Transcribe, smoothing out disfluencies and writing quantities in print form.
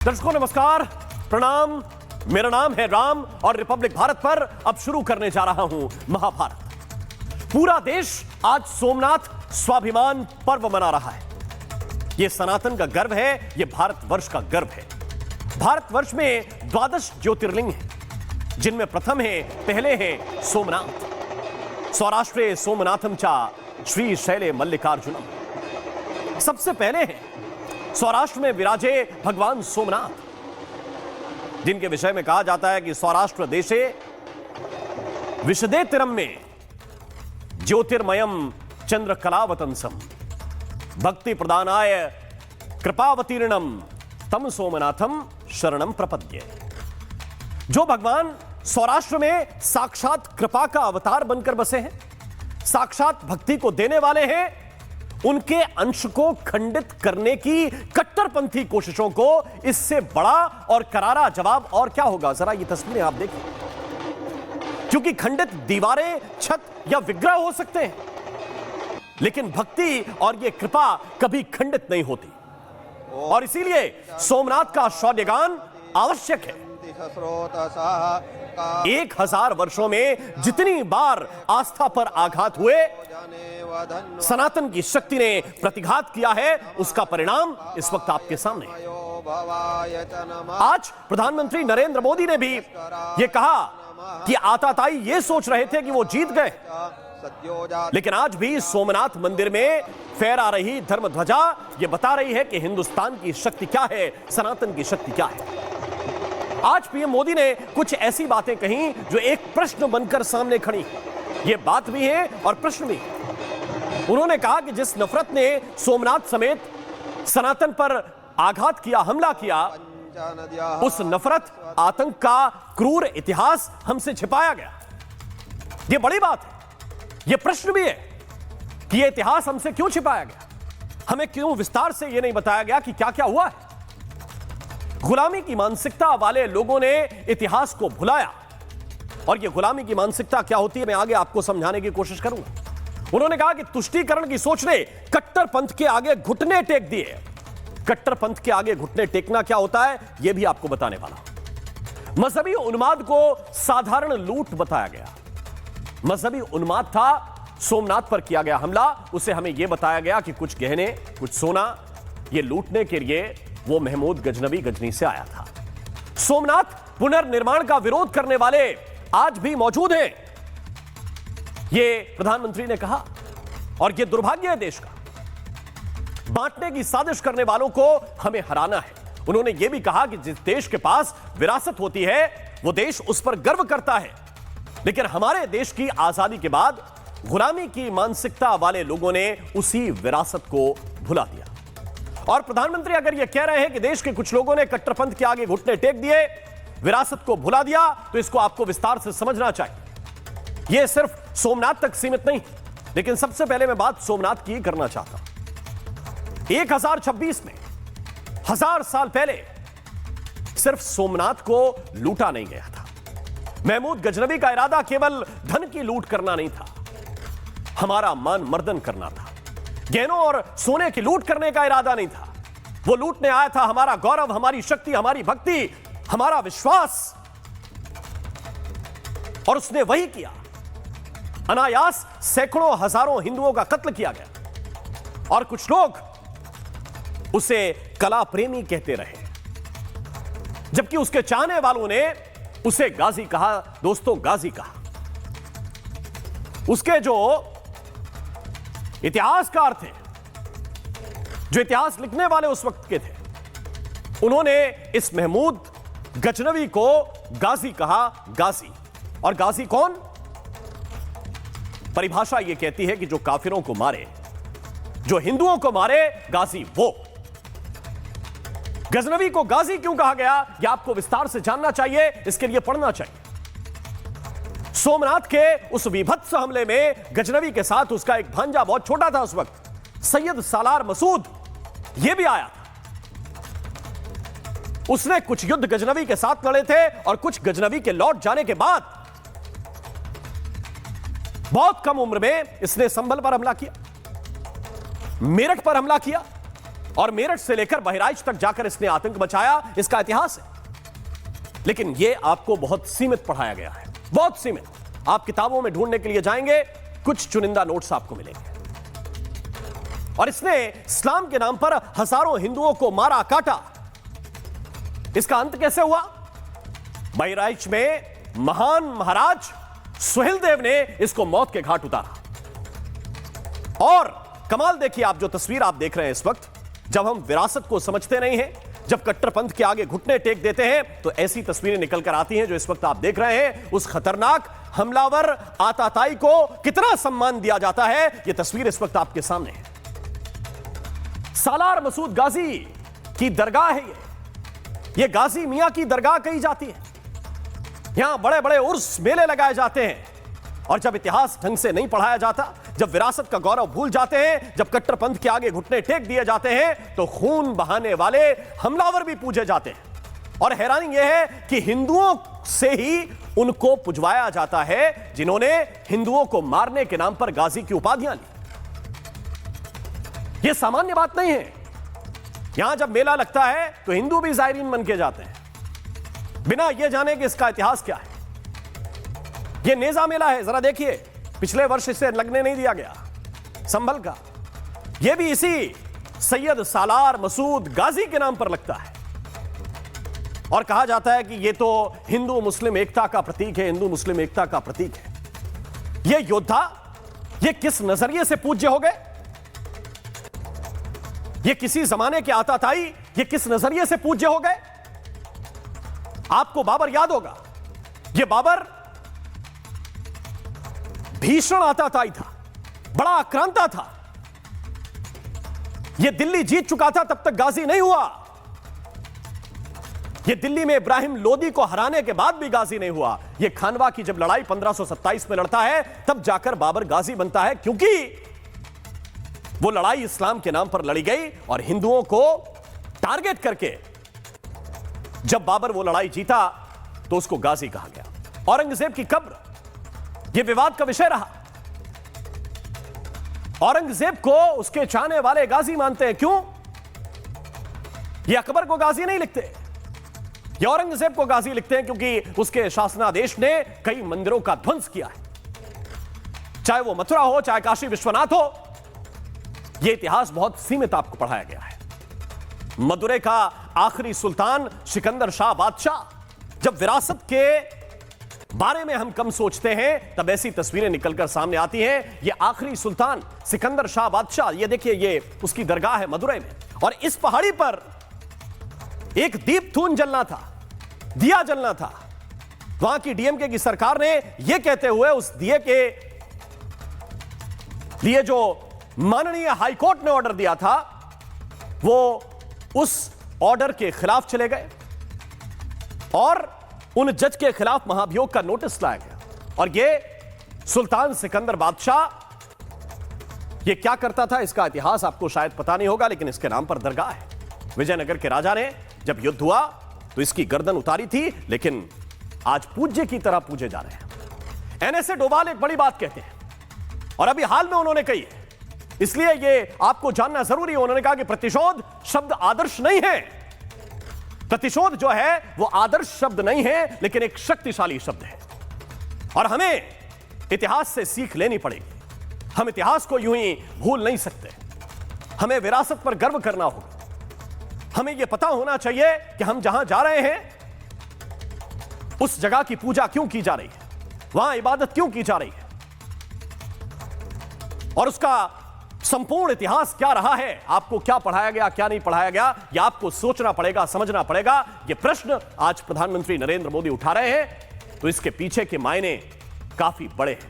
दर्शकों नमस्कार, प्रणाम। मेरा नाम है राम और रिपब्लिक भारत पर अब शुरू करने जा रहा हूं महाभारत। पूरा देश आज सोमनाथ स्वाभिमान पर्व मना रहा है। यह सनातन का गर्व है, यह भारतवर्ष का गर्व है। भारतवर्ष में 12 ज्योतिर्लिंग हैं, जिनमें प्रथम है, पहले है सोमनाथ। सौराष्ट्रे सोमनाथम चा श्री शैले मल्लिकार्जुनम। सबसे पहले है सौराष्ट्र में विराजे भगवान सोमनाथ, जिनके विषय में कहा जाता है कि सौराष्ट्र देशे विशदे तिरम में ज्योतिर्मयम चंद्र कलावतंसम भक्ति प्रदानाय कृपावतीर्णम तम सोमनाथम शरणम प्रपद्ये। जो भगवान सौराष्ट्र में साक्षात कृपा का अवतार बनकर बसे हैं, साक्षात भक्ति को देने वाले हैं, उनके अंश को खंडित करने की कट्टरपंथी कोशिशों को इससे बड़ा और करारा जवाब और क्या होगा? जरा ये तस्वीरें आप देखिए। क्योंकि खंडित दीवारें, छत या विग्रह हो सकते हैं, लेकिन भक्ति और ये कृपा कभी खंडित नहीं होती। और इसीलिए सोमनाथ का शौर्यगान आवश्यक है। 1000 वर्षों में जितनी बार आस्था पर आघात हुए, सनातन की शक्ति ने प्रतिघात किया है, उसका परिणाम इस वक्त आपके सामने है। आज प्रधानमंत्री नरेंद्र मोदी ने भी यह कहा कि आताताई ये सोच रहे थे कि वो जीत गए, लेकिन आज भी सोमनाथ मंदिर में फहरा रही धर्म ध्वजा ये बता रही है कि हिंदुस्तान की शक्ति क्या है, सनातन की शक्ति क्या है। आज पीएम मोदी ने कुछ ऐसी बातें कही जो एक प्रश्न बनकर सामने खड़ी। ये बात भी है और प्रश्न भी। उन्होंने कहा कि जिस नफरत ने सोमनाथ समेत सनातन पर आघात किया, हमला किया, उस नफरत, आतंक का क्रूर इतिहास हमसे छिपाया गया। यह बड़ी बात है। यह प्रश्न भी है कि यह इतिहास हमसे क्यों छिपाया गया, हमें क्यों विस्तार से यह नहीं बताया गया कि क्या क्या हुआ है। गुलामी की मानसिकता वाले लोगों ने इतिहास को भुलाया, और यह गुलामी की मानसिकता क्या होती है मैं आगे आपको समझाने की कोशिश करूंगा। उन्होंने कहा कि तुष्टीकरण की सोच ने कट्टरपंथ के आगे घुटने टेक दिए। कट्टरपंथ के आगे घुटने टेकना क्या होता है यह भी आपको बताने वाला। मजहबी उन्माद को साधारण लूट बताया गया। मजहबी उन्माद था, सोमनाथ पर किया गया हमला, उसे हमें यह बताया गया कि कुछ गहने, कुछ सोना, यह लूटने के लिए वो महमूद गजनवी गजनी से आया था। सोमनाथ पुनर्निर्माण का विरोध करने वाले आज भी मौजूद हैं, ये प्रधानमंत्री ने कहा, और ये दुर्भाग्य है देश का। बांटने की साजिश करने वालों को हमें हराना है। उन्होंने यह भी कहा कि जिस देश के पास विरासत होती है वो देश उस पर गर्व करता है, लेकिन हमारे देश की आजादी के बाद गुलामी की मानसिकता वाले लोगों ने उसी विरासत को भुला दिया। और प्रधानमंत्री अगर यह कह रहे हैं कि देश के कुछ लोगों ने कट्टरपंथ के आगे घुटने टेक दिए, विरासत को भुला दिया, तो इसको आपको विस्तार से समझना चाहिए। यह सिर्फ सोमनाथ तक सीमित नहीं, लेकिन सबसे पहले मैं बात सोमनाथ की करना चाहता हूं। 1026 में, 1000 साल पहले, सिर्फ सोमनाथ को लूटा नहीं गया था। महमूद गजनवी का इरादा केवल धन की लूट करना नहीं था, हमारा मान मर्दन करना था। गहनों और सोने की लूट करने का इरादा नहीं था। वो लूटने आया था हमारा गौरव, हमारी शक्ति, हमारी भक्ति, हमारा विश्वास, और उसने वही किया। अनायास सैकड़ों हजारों हिंदुओं का कत्ल किया गया, और कुछ लोग उसे कला प्रेमी कहते रहे, जबकि उसके चाहने वालों ने उसे गाजी कहा। दोस्तों, गाजी कहा। उसके जो इतिहासकार थे, जो इतिहास लिखने वाले उस वक्त के थे, उन्होंने इस महमूद गजनवी को गाजी कहा। गाजी, और गाजी कौन? परिभाषा यह कहती है कि जो काफिरों को मारे, जो हिंदुओं को मारे, गाजी वो। गजनवी को गाजी क्यों कहा गया यह आपको विस्तार से जानना चाहिए, इसके लिए पढ़ना चाहिए। सोमनाथ के उस विभत्स हमले में गजनवी के साथ उसका एक भांजा, बहुत छोटा था उस वक्त, सैयद सालार मसूद, यह भी आया था। उसने कुछ युद्ध गजनवी के साथ लड़े थे, और कुछ गजनवी के लौट जाने के बाद बहुत कम उम्र में इसने संभल पर हमला किया, मेरठ पर हमला किया, और मेरठ से लेकर बहराइच तक जाकर इसने आतंक मचाया, इसका इतिहास है। लेकिन यह आपको बहुत सीमित पढ़ाया गया है, बहुत सीमित। आप किताबों में ढूंढने के लिए जाएंगे, कुछ चुनिंदा नोट्स आपको मिलेंगे। और इसने इस्लाम के नाम पर हजारों हिंदुओं को मारा काटा। इसका अंत कैसे हुआ? बहराइच में महान महाराज सुहेलदेव ने इसको मौत के घाट उतारा। और कमाल देखिए, आप जो तस्वीर आप देख रहे हैं इस वक्त, जब हम विरासत को समझते नहीं हैं, जब कट्टरपंथ के आगे घुटने टेक देते हैं, तो ऐसी तस्वीरें निकल कर आती हैं जो इस वक्त आप देख रहे हैं। उस खतरनाक हमलावर आताताई को कितना सम्मान दिया जाता है, यह तस्वीर इस वक्त आपके सामने है। सालार मसूद गाजी की दरगाह है ये गाजी मियां की दरगाह कही जाती है। यहां बड़े बड़े उर्स मेले लगाए जाते हैं। और जब इतिहास ढंग से नहीं पढ़ाया जाता, जब विरासत का गौरव भूल जाते हैं, जब कट्टरपंथ के आगे घुटने टेक दिए जाते हैं, तो खून बहाने वाले हमलावर भी पूजे जाते हैं। और हैरानी यह है कि हिंदुओं से ही उनको पुजवाया जाता है जिन्होंने हिंदुओं को मारने के नाम पर गाजी की उपाधियां ली। यह सामान्य बात नहीं है। यहां जब मेला लगता है तो हिंदू भी जायरीन बन के जाते हैं, बिना यह जाने कि इसका इतिहास क्या है। यह नेजा मेला है, जरा देखिए, पिछले वर्ष इसे लगने नहीं दिया गया, संभल का। यह भी इसी सैयद सालार मसूद गाजी के नाम पर लगता है। और कहा जाता है कि यह तो हिंदू मुस्लिम एकता का प्रतीक है, हिंदू मुस्लिम एकता का प्रतीक है। यह योद्धा, यह किस नजरिए से पूज्य हो गए? यह किसी जमाने के आताताई, यह किस नजरिए से पूज्य हो गए? आपको बाबर याद होगा। यह बाबर भीषण आताताई था, बड़ा आक्रांता था। यह दिल्ली जीत चुका था, तब तक गाजी नहीं हुआ। यह दिल्ली में इब्राहिम लोदी को हराने के बाद भी गाजी नहीं हुआ। यह खानवा की जब लड़ाई 1527 में लड़ता है, तब जाकर बाबर गाजी बनता है, क्योंकि वो लड़ाई इस्लाम के नाम पर लड़ी गई और हिंदुओं को टारगेट करके जब बाबर वो लड़ाई जीता तो उसको गाजी कहा गया। औरंगजेब की कब्र यह विवाद का विषय रहा। औरंगजेब को उसके चाहने वाले गाजी मानते हैं। क्यों? ये अकबर को गाजी नहीं लिखते, ये औरंगजेब को गाजी लिखते हैं, क्योंकि उसके शासनादेश ने कई मंदिरों का ध्वंस किया है। चाहे वो मथुरा हो, चाहे काशी विश्वनाथ हो। यह इतिहास बहुत सीमित आपको पढ़ाया गया है। मदुरै का आखिरी सुल्तान सिकंदर शाह बादशाह, जब विरासत के बारे में हम कम सोचते हैं, तब ऐसी तस्वीरें निकलकर सामने आती हैं। यह आखिरी सुल्तान सिकंदर शाह बादशाह, यह देखिए, यह उसकी दरगाह है मदुरै में। और इस पहाड़ी पर एक दीपथून जलना था, दिया जलना था। वहां की डीएमके की सरकार ने यह कहते हुए उस दिए के लिए जो माननीय हाईकोर्ट ने ऑर्डर दिया था, वो उस ऑर्डर के खिलाफ चले गए और उन जज के खिलाफ महाभियोग का नोटिस लाया गया। और ये सुल्तान सिकंदर बादशाह ये क्या करता था, इसका इतिहास आपको शायद पता नहीं होगा, लेकिन इसके नाम पर दरगाह है। विजयनगर के राजा ने जब युद्ध हुआ तो इसकी गर्दन उतारी थी, लेकिन आज पूज्य की तरह पूजे जा रहे हैं। एनएसए डोभाल एक बड़ी बात कहते हैं और अभी हाल में उन्होंने कही है, इसलिए ये आपको जानना जरूरी है। उन्होंने कहा कि प्रतिशोध शब्द आदर्श नहीं है। प्रतिशोध जो है वो आदर्श शब्द नहीं है, लेकिन एक शक्तिशाली शब्द है। और हमें इतिहास से सीख लेनी पड़ेगी। हम इतिहास को यूं ही भूल नहीं सकते। हमें विरासत पर गर्व करना होगा। हमें यह पता होना चाहिए कि हम जहां जा रहे हैं उस जगह की पूजा क्यों की जा रही है, वहां इबादत क्यों की जा रही है, और उसका संपूर्ण इतिहास क्या रहा है। आपको क्या पढ़ाया गया, क्या नहीं पढ़ाया गया, यह आपको सोचना पड़ेगा, समझना पड़ेगा। यह प्रश्न आज प्रधानमंत्री नरेंद्र मोदी उठा रहे हैं, तो इसके पीछे के मायने काफी बड़े हैं।